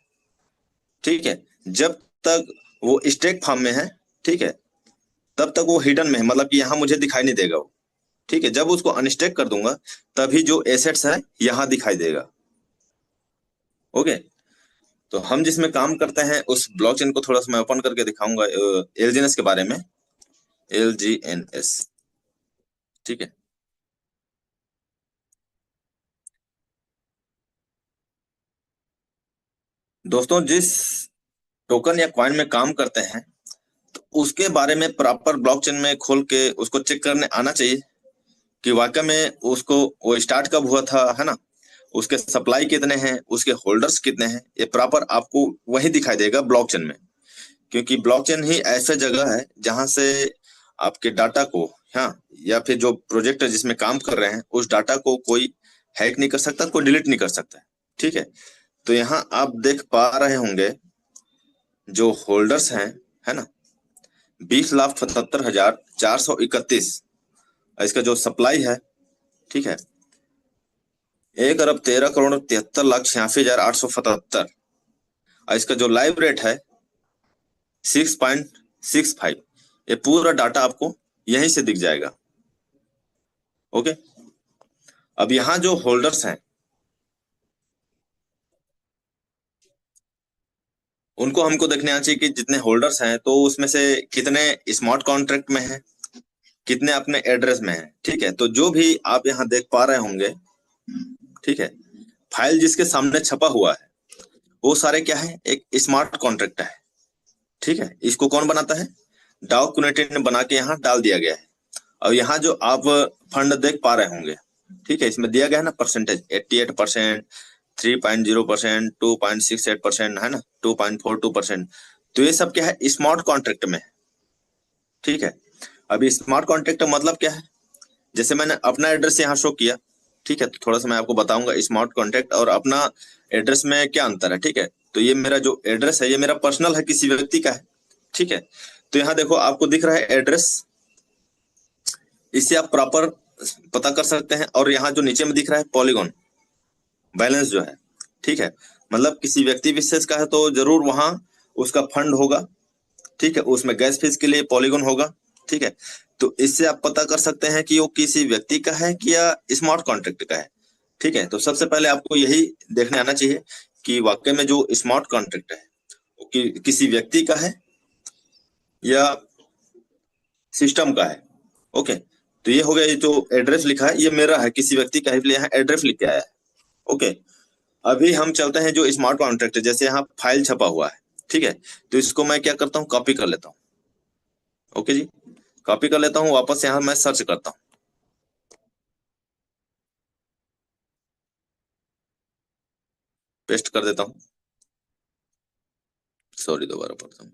ठीक है, जब तक वो स्टेक फॉर्म में है, ठीक है, तब तक वो हिडन में है, मतलब कि यहाँ मुझे दिखाई नहीं देगा वो। ठीक है, जब उसको अनस्टेक कर दूंगा तभी जो एसेट्स है यहाँ दिखाई देगा। ओके, तो हम जिसमें काम करते हैं उस ब्लॉकचेन को थोड़ा सा मैं ओपन करके दिखाऊंगा, एलजीएनएस के बारे में। एलजीएनएस, ठीक है। दोस्तों, जिस टोकन या कॉइन में काम करते हैं तो उसके बारे में प्रॉपर ब्लॉकचेन में खोल के उसको चेक करने आना चाहिए कि वाकई में उसको वो स्टार्ट कब हुआ था, है ना, उसके सप्लाई कितने हैं, उसके होल्डर्स कितने हैं, ये प्रॉपर आपको वही दिखाई देगा ब्लॉकचेन में। क्योंकि ब्लॉकचेन ही ऐसा जगह है जहां से आपके डाटा को, हाँ, या फिर जो प्रोजेक्ट जिसमें काम कर रहे हैं उस डाटा को कोई हैक नहीं कर सकता, कोई डिलीट नहीं कर सकता। ठीक है, तो यहाँ आप देख पा रहे होंगे जो होल्डर्स हैं, है ना, 20,77,431। इसका जो सप्लाई है, ठीक है, 1,13,73,76,877। और इसका जो लाइव रेट है 6.65। ये पूरा डाटा आपको यहीं से दिख जाएगा। ओके, अब यहाँ जो होल्डर्स हैं उनको हमको देखने आना चाहिए कि जितने होल्डर्स हैं तो उसमें से कितने स्मार्ट कॉन्ट्रैक्ट में है, कितने अपने एड्रेस में है। ठीक है, तो जो भी आप यहाँ देख पा रहे होंगे, ठीक है, फाइल जिसके सामने छपा हुआ है वो सारे क्या है, एक स्मार्ट कॉन्ट्रैक्ट है। ठीक है, इसको कौन बनाता है? डाउ कम्युनिटी ने बना के यहाँ डाल दिया गया है। और यहाँ जो आप फंड देख पा रहे होंगे, ठीक है, इसमें दिया गया है ना परसेंटेज, 88%, 3.0%, 2.68%, है ना, 2.42%। तो ये सब क्या है, स्मार्ट कॉन्ट्रैक्ट में है। ठीक है, अभी स्मार्ट कॉन्ट्रैक्ट का मतलब क्या है? जैसे मैंने अपना एड्रेस यहाँ शो किया, ठीक है, तो थोड़ा सा मैं आपको बताऊंगा स्मार्ट कॉन्ट्रैक्ट और अपना एड्रेस में क्या अंतर है। ठीक है, तो ये मेरा जो एड्रेस है ये मेरा पर्सनल है, किसी व्यक्ति का है। ठीक है, तो यहाँ देखो आपको दिख रहा है एड्रेस, इससे आप प्रॉपर पता कर सकते हैं। और यहाँ जो नीचे में दिख रहा है पॉलीगॉन बैलेंस जो है, ठीक है, मतलब किसी व्यक्ति विशेष का है तो जरूर वहां उसका फंड होगा। ठीक है, उसमें गैस फीस के लिए पॉलीगॉन होगा। ठीक है, तो इससे आप पता कर सकते हैं कि वो किसी व्यक्ति का है कि या स्मार्ट कॉन्ट्रैक्ट का है। ठीक है, तो सबसे पहले आपको यही देखने आना चाहिए कि वाकई में जो स्मार्ट कॉन्ट्रैक्ट है वो किसी व्यक्ति का है या सिस्टम का है। ओके, तो ये हो गया, ये जो एड्रेस लिखा है ये मेरा है, किसी व्यक्ति का है, इसलिए यहाँ एड्रेस लिख के आया है। ओके, अभी हम चलते हैं जो स्मार्ट कॉन्ट्रैक्ट है, जैसे यहाँ फाइल छपा हुआ है। ठीक है, तो इसको मैं क्या करता हूँ, कॉपी कर लेता हूँ। ओके जी, कॉपी कर लेता हूँ, वापस यहाँ मैं सर्च करता हूँ, पेस्ट कर देता हूँ। सॉरी, दोबारा पढ़ता हूँ।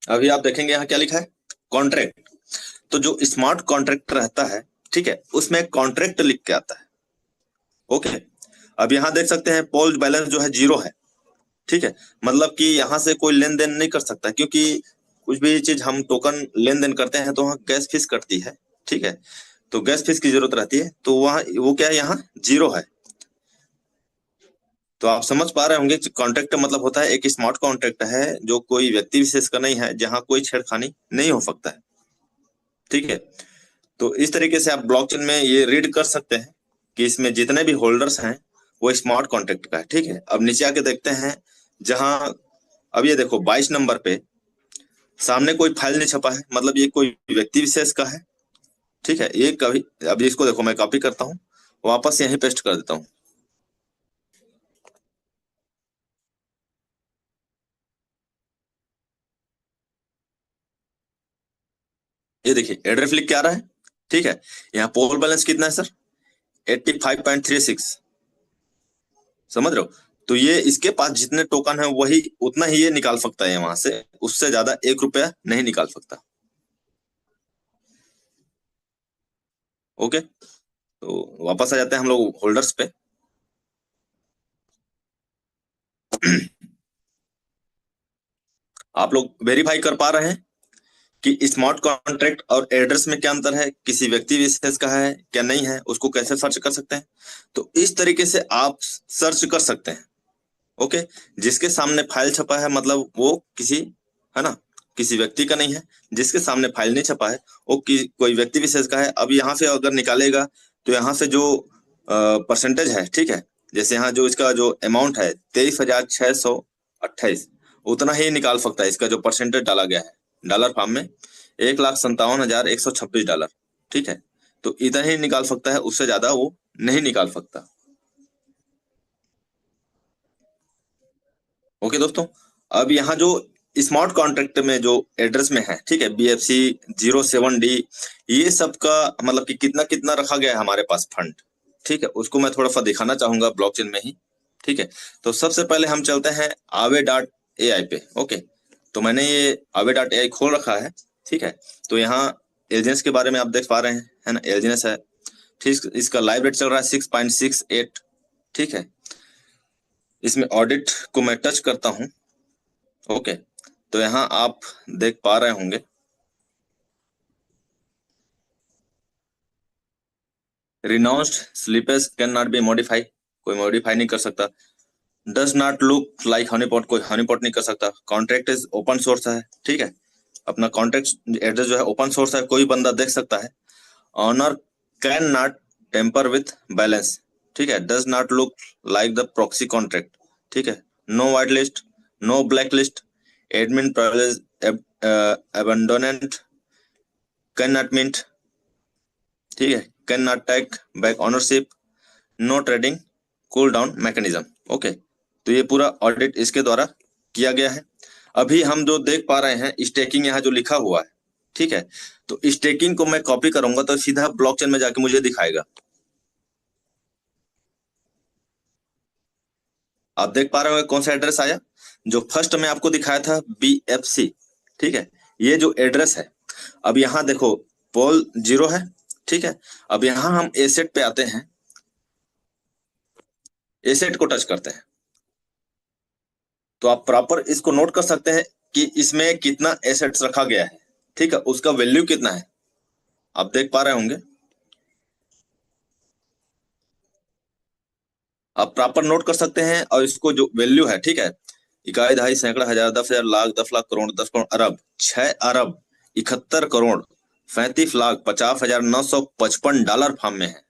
अभी आप देखेंगे यहाँ क्या लिखा है, कॉन्ट्रैक्ट। तो जो स्मार्ट कॉन्ट्रैक्ट रहता है, ठीक है, उसमें कॉन्ट्रैक्ट लिख के आता है। ओके, अब यहाँ देख सकते हैं पोल बैलेंस जो है 0 है। ठीक है, मतलब कि यहाँ से कोई लेन देन नहीं कर सकता, क्योंकि कुछ भी चीज हम टोकन लेन देन करते हैं तो वहाँ गैस फीस कटती है। ठीक है, तो गैस फीस की जरूरत रहती है, तो वहाँ वो क्या है, यहाँ 0 है। तो आप समझ पा रहे होंगे कॉन्ट्रैक्ट मतलब होता है एक स्मार्ट कॉन्ट्रैक्ट है जो कोई व्यक्ति विशेष का नहीं है, जहाँ कोई छेड़खानी नहीं हो सकता है। ठीक है, तो इस तरीके से आप ब्लॉकचेन में ये रीड कर सकते हैं कि इसमें जितने भी होल्डर्स हैं वो स्मार्ट कॉन्ट्रैक्ट का है। ठीक है, अब नीचे आके देखते हैं, जहां अब ये देखो 22 नंबर पे सामने कोई फाइल नहीं छपा है, मतलब ये कोई व्यक्ति विशेष का है। ठीक है, ये कभी, अब इसको देखो मैं कॉपी करता हूँ, वापस यहीं पेस्ट कर देता हूँ। ये देखिए एड्रेस लिख के आ रहा है। ठीक है, यहाँ पोल बैलेंस कितना है सर, 85.36, समझ रहे हो? तो ये इसके पास जितने टोकन है वही उतना ही ये निकाल सकता है वहां से, उससे ज्यादा 1 रुपया नहीं निकाल सकता। ओके, तो वापस आ जाते हैं हम लोग होल्डर्स पे। आप लोग वेरीफाई कर पा रहे हैं कि स्मार्ट कॉन्ट्रैक्ट और एड्रेस में क्या अंतर है, किसी व्यक्ति विशेष का है क्या नहीं है, उसको कैसे सर्च कर सकते हैं। तो इस तरीके से आप सर्च कर सकते हैं। ओके, जिसके सामने फाइल छपा है मतलब वो किसी, है ना, किसी व्यक्ति का नहीं है। जिसके सामने फाइल नहीं छपा है वो कोई व्यक्ति विशेष का है। अब यहाँ से अगर निकालेगा तो यहाँ से जो परसेंटेज है, ठीक है, जैसे यहाँ जो इसका जो अमाउंट है 23,628, उतना ही निकाल सकता है। इसका जो परसेंटेज डाला गया है डॉलर फॉर्म में, 1,57,126 डॉलर, ठीक है। तो इतना ही निकाल सकता है, उससे ज्यादा वो नहीं निकाल सकता। ओके दोस्तों, अब यहाँ जो स्मार्ट कॉन्ट्रैक्ट में जो एड्रेस में है, ठीक है, BFC07D, ये सब का मतलब कि कितना कितना रखा गया है हमारे पास फंड, ठीक है, उसको मैं थोड़ा सा दिखाना चाहूंगा ब्लॉकचेन में ही। ठीक है, तो सबसे पहले हम चलते हैं Aave.ai पे। ओके, तो मैंने ये Aave.ai खोल रखा है, ठीक है। तो यहाँ एलजीएस के बारे में आप देख पा रहे हैं, है ना, एलजीएस है। ठीक, इसका लाइव रेट चल रहा है 6.68, ठीक है। इसमें ऑडिट को मैं टच करता हूँ। ओके, तो यहाँ आप देख पा रहे होंगे renounced slippage can not be modify, कोई मॉडिफाई नहीं कर सकता। Does not look like honeypot, कोई हनीपॉट नहीं कर सकता। कॉन्ट्रैक्ट इज ओपन सोर्स है, ठीक है, अपना कॉन्ट्रैक्ट एड्रेस जो है ओपन सोर्स है, कोई बंदा देख सकता है। Owner can not tamper with balance, ठीक है, does not look like the proxy contract, ठीक है। No white list, no black list, admin privilege abandonment, can not mint, ठीक है, can not take back ownership, no trading, cool down mechanism. Okay, तो ये पूरा audit इसके द्वारा किया गया है। अभी हम जो देख पा रहे हैं स्टेकिंग यहाँ जो लिखा हुआ है, ठीक है, तो स्टेकिंग को मैं कॉपी करूंगा तो सीधा ब्लॉकचेन में जाके मुझे दिखाएगा। आप देख पा रहे होंगे कौन सा एड्रेस आया, जो फर्स्ट में आपको दिखाया था BFC, ठीक है, ये जो एड्रेस है। अब यहाँ देखो पोल 0 है, ठीक है। अब यहाँ हम एसेट पे आते हैं, एसेट को टच करते हैं, तो आप प्रॉपर इसको नोट कर सकते हैं कि इसमें कितना एसेट्स रखा गया है, ठीक है, उसका वैल्यू कितना है, आप देख पा रहे होंगे। आप प्रॉपर नोट कर सकते हैं, और इसको जो वैल्यू है, ठीक है, इकाई, दहाई, सैकड़ा, हजार, 10,000, लाख, 10 लाख, करोड़, 10 करोड़, अरब, 6 अरब 71 करोड़ 35,50,955 डॉलर फार्म में है,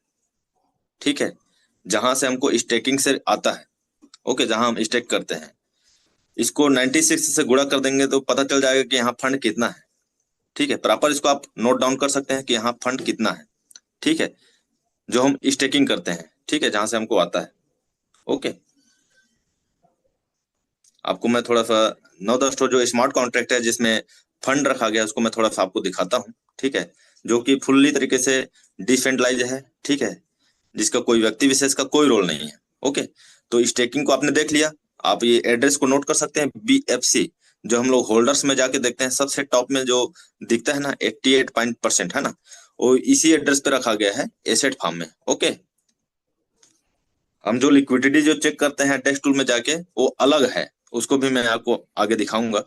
ठीक है, जहां से हमको स्टेकिंग से आता है। ओके, जहां हम स्टेक करते हैं, इसको 96 से गुणा कर देंगे तो पता चल जाएगा कि यहाँ फंड कितना है, ठीक है। प्रॉपर इसको आप नोट डाउन कर सकते हैं कि यहाँ फंड कितना है, ठीक है, जो हम स्टेकिंग करते हैं, ठीक है, जहां से हमको आता है। ओके, आपको मैं थोड़ा सा 9-10 ठो जो स्मार्ट कॉन्ट्रैक्ट है जिसमें फंड रखा गया है उसको मैं थोड़ा सा आपको दिखाता हूँ, ठीक है, जो कि फुल्ली तरीके से डिसेंट्रलाइज है, ठीक है, जिसका कोई व्यक्ति विशेष का कोई रोल नहीं है। ओके, तो स्टेकिंग को आपने देख लिया। आप ये एड्रेस को नोट कर सकते हैं BFC, जो हम लोग होल्डर्स में जाके देखते हैं सबसे टॉप में जो दिखता है ना 88% है ना, वो इसी एड्रेस पे रखा गया है एसेट फार्म में। ओके, हम जो लिक्विडिटी जो चेक करते हैं टेक्स्ट टूल में जाके वो अलग है, उसको भी मैं आपको आगे दिखाऊंगा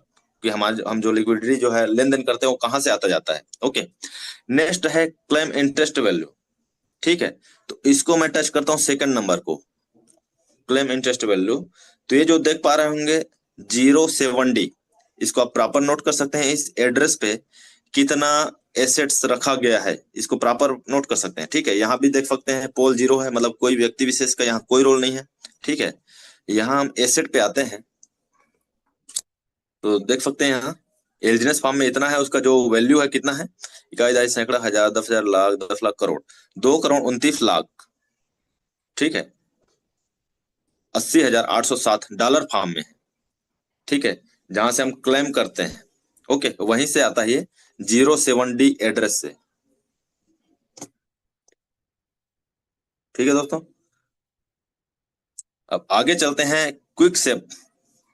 कि हम जो लिक्विडिटी जो है लेन देन करते हैं वो कहाँ से आता जाता है। ओके, नेक्स्ट है क्लेम इंटरेस्ट वैल्यू, ठीक है, तो इसको मैं टच करता हूँ सेकंड नंबर को, क्लेम इंटरेस्ट वैल्यू। तो ये जो देख पा रहे होंगे 07D, इसको आप प्रॉपर नोट कर सकते हैं, इस एड्रेस पे कितना एसेट्स रखा गया है इसको प्रॉपर नोट कर सकते हैं, ठीक है। यहाँ भी देख सकते हैं पोल 0 है, मतलब कोई व्यक्ति विशेष का यहाँ कोई रोल नहीं है, ठीक है। यहाँ हम एसेट पे आते हैं तो देख सकते हैं यहाँ एलजीएस फॉर्म में इतना है, उसका जो वैल्यू है कितना है, इकाई, दहाई, सैकड़ा, हजार, 10,000, लाख, 10 लाख, करोड़, 2,29 लाख, ठीक है, 80,807 डॉलर फार्म में है, ठीक है, जहां से हम क्लेम करते हैं। ओके, वहीं से आता है ये 07D एड्रेस से। ठीक है दोस्तों, अब आगे चलते हैं क्विक सेप।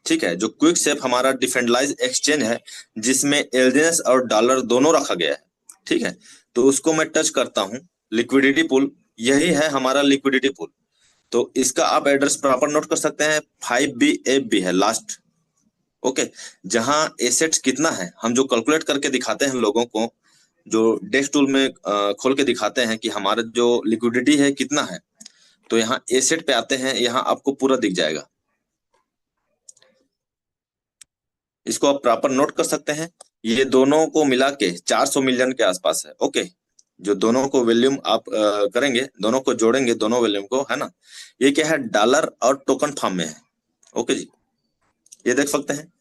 ठीक है, जो क्विक सेप हमारा डिसेंट्रलाइज एक्सचेंज है, जिसमें एलजीएस और डॉलर दोनों रखा गया है। ठीक है, तो उसको मैं टच करता हूँ। लिक्विडिटी पूल, यही है हमारा लिक्विडिटी पूल। तो इसका आप एड्रेस प्रॉपर नोट कर सकते हैं, 5BFB है लास्ट। ओके, जहां एसेट्स कितना है हम जो कैलकुलेट करके दिखाते हैं लोगों को, जो डेस्क टूल में खोल के दिखाते हैं कि हमारा जो लिक्विडिटी है कितना है, तो यहाँ एसेट पे आते हैं, यहाँ आपको पूरा दिख जाएगा। इसको आप प्रॉपर नोट कर सकते हैं। ये दोनों को मिला के 400 मिलियन के आसपास है। ओके, जो दोनों को वॉल्यूम आप करेंगे, दोनों को जोड़ेंगे, दोनों वॉल्यूम को, है ना। ये क्या है, डॉलर और टोकन फॉर्म में है। ओके जी, ये देख सकते हैं,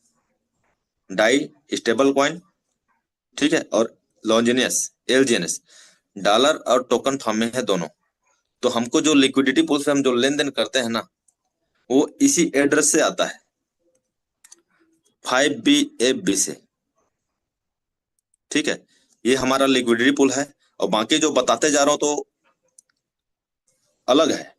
डाई स्टेबल कॉइन, ठीक है, और लॉन्जिनियस एलजीएनएस, डॉलर और टोकन फॉर्म में है दोनों। तो हमको जो लिक्विडिटी पूल से हम जो लेन देन करते हैं ना, वो इसी एड्रेस से आता है, 5BFB से। ठीक है, ये हमारा लिक्विडिटी पूल है, और बाकी जो बताते जा रहा हूं तो अलग है।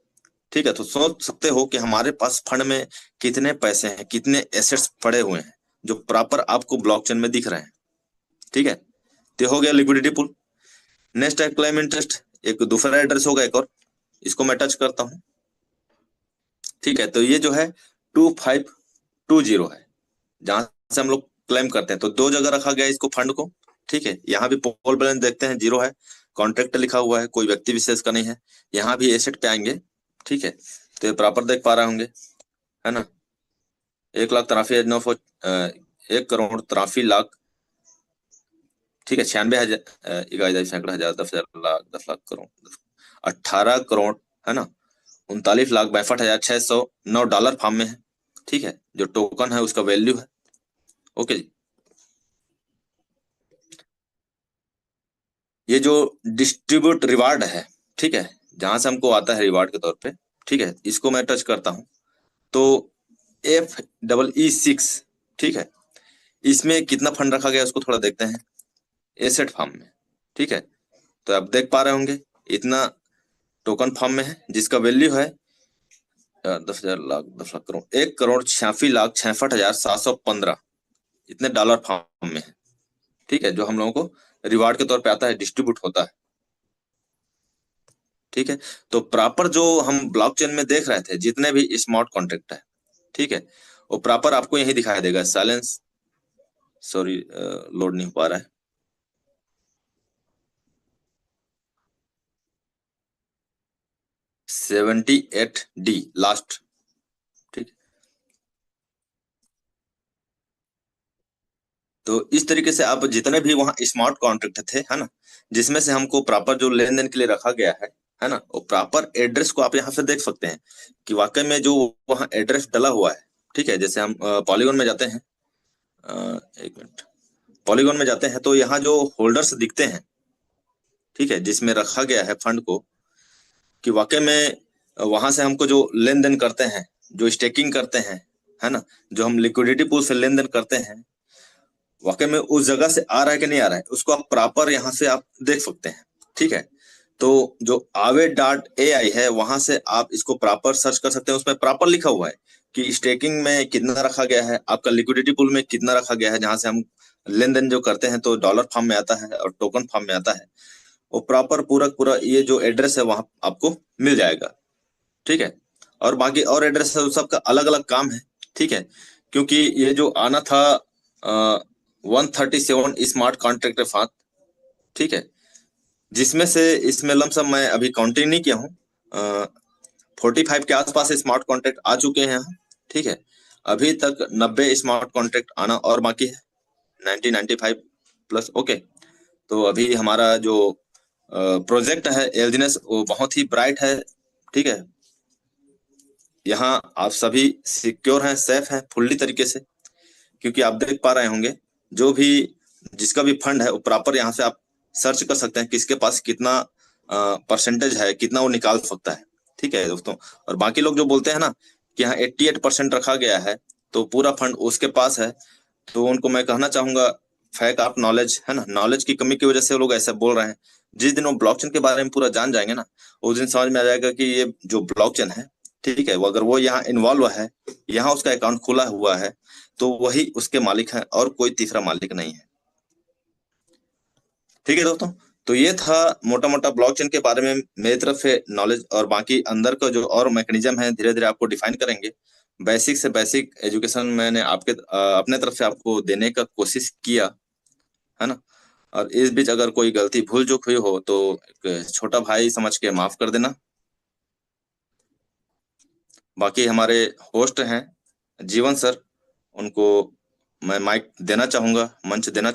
ठीक है, तो सोच सकते हो कि हमारे पास फंड में कितने पैसे हैं, कितने एसेट्स पड़े हुए हैं, जो प्रॉपर आपको ब्लॉकचेन में दिख रहे हैं। ठीक है, तो हो गया लिक्विडिटी पूल। नेक्स्ट है क्लेम इंटरेस्ट, एक दूसरा एड्रेस होगा एक और, इसको मैं टच करता हूं। ठीक है, तो ये जो है 2520 है, जहां से हम लोग क्लेम करते हैं। तो दो जगह रखा गया है इसको, फंड को। ठीक है, यहाँ भी पोल बैलेंस देखते हैं, जीरो है, कॉन्ट्रैक्ट लिखा हुआ है, कोई व्यक्ति विशेष का नहीं है। यहाँ भी एसेट पे आएंगे। ठीक है, तो ये प्रॉपर देख पा रहे होंगे, है ना। 1,83,900 1,83,लाख, ठीक है, 96,000, 11,000, सैकड़ा हजार, 10,000, लाख, 10 लाख, करोड़, 18 करोड़, है ना, 39,62,609 डॉलर फॉर्म में है। ठीक है, जो टोकन है उसका वैल्यू है। ओके जी, ये जो डिस्ट्रीब्यूट रिवार्ड है, ठीक है, जहां से हमको आता है रिवार्ड के तौर पे, ठीक है, इसको मैं टच करता हूं, तो FEE6, ठीक है, इसमें कितना फंड रखा गया है उसको थोड़ा देखते हैं, एसेट फार्म में। ठीक है, तो आप देख पा रहे होंगे, इतना टोकन फॉर्म में है, जिसका वैल्यू है 10,000, लाख, 10 लाख, करोड़, 1,86,66,6715, इतने डॉलर फॉर्म में है। ठीक है, जो हम लोगों को रिवार्ड के तौर पे आता है, डिस्ट्रीब्यूट होता है। ठीक है, तो प्रॉपर जो हम ब्लॉकचेन में देख रहे थे, जितने भी स्मार्ट कॉन्ट्रैक्ट है, ठीक है, वो प्रॉपर आपको यही दिखाई देगा। साइलेंस, सॉरी, लोड नहीं हो पा रहा है। 78D last. ठीक, तो इस तरीके से आप जितने भी वहाँ स्मार्ट कॉन्ट्रैक्ट थे, है ना, जिसमें से हमको प्रॉपर जो लेन देन के लिए रखा गया है ना, वो प्रॉपर एड्रेस को आप यहाँ से देख सकते हैं कि वाकई में जो वहाँ एड्रेस डला हुआ है। ठीक है, जैसे हम पॉलीगॉन में जाते हैं, एक मिनट, पॉलीगॉन में जाते हैं तो यहाँ जो होल्डर्स दिखते हैं, ठीक है, जिसमें रखा गया है फंड को, कि वाकई में वहां से हमको जो लेन देन करते हैं, जो स्टेकिंग करते हैं, है ना, जो हम लिक्विडिटी पूल से लेन देन करते हैं, वाकई में उस जगह से आ रहा है कि नहीं आ रहा है, उसको आप प्रॉपर यहाँ से आप देख सकते हैं। ठीक है, तो जो Aave.ai है, वहां से आप इसको प्रॉपर सर्च कर सकते हैं। उसमें प्रॉपर लिखा हुआ है कि स्टेकिंग में कितना रखा गया है, आपका लिक्विडिटी पूल में कितना रखा गया है, जहां से हम लेन देन जो करते हैं तो डॉलर फॉर्म में आता है और टोकन फॉर्म में आता है। वो प्रॉपर पूरा पूरा ये जो एड्रेस है वहां आपको मिल जाएगा। ठीक है, और बाकी और एड्रेस है, सबका अलग अलग काम है। ठीक है, क्योंकि ये जो आना था 137 स्मार्ट कॉन्ट्रैक्ट के साथ, ठीक है, जिसमें से इसमें लमसम मैं अभी काउंटिंग नहीं किया हूँ, 45 के आसपास स्मार्ट कॉन्ट्रैक्ट आ चुके हैं यहाँ। ठीक है, अभी तक 90 स्मार्ट कॉन्ट्रैक्ट आना और बाकी है, 95 प्लस। ओके, तो अभी हमारा जो प्रोजेक्ट है एलजीनेस, वो बहुत ही ब्राइट है। ठीक है, यहाँ आप सभी सिक्योर हैं, सेफ हैं फुल्ली तरीके से, क्योंकि आप देख पा रहे होंगे, जो भी जिसका भी फंड है वो प्रॉपर यहाँ से आप सर्च कर सकते हैं किसके पास कितना परसेंटेज है, कितना वो निकाल सकता है। ठीक है दोस्तों, और बाकी लोग जो बोलते हैं ना कि यहाँ 88% रखा गया है तो पूरा फंड उसके पास है, तो उनको मैं कहना चाहूंगा फैक ऑफ नॉलेज है ना, नॉलेज की कमी की वजह से वो लोग ऐसा बोल रहे हैं। जिस दिन वो ब्लॉकचेन के बारे में पूरा जान जाएंगे ना, उस दिन समझ में आ जाएगा कि ये जो ब्लॉकचेन है, ठीक है, वो अगर वो यहाँ इन्वॉल्व है, यहाँ उसका अकाउंट खुला हुआ है, तो वही उसके मालिक है और कोई तीसरा मालिक नहीं है। ठीक है दोस्तों, तो ये था मोटा मोटा ब्लॉकचेन के बारे में मेरी तरफ से नॉलेज, और बाकी अंदर का जो और मैकेनिज्म है धीरे धीरे आपको डिफाइन करेंगे। बेसिक से बेसिक एजुकेशन मैंने अपने तरफ से आपको देने का कोशिश किया, है ना। और इस बीच अगर कोई गलती भूल चूक हुई हो तो एक छोटा भाई समझ के माफ कर देना। बाकी हमारे होस्ट हैं जीवन सर, उनको मैं माइक देना चाहूंगा, मंच देना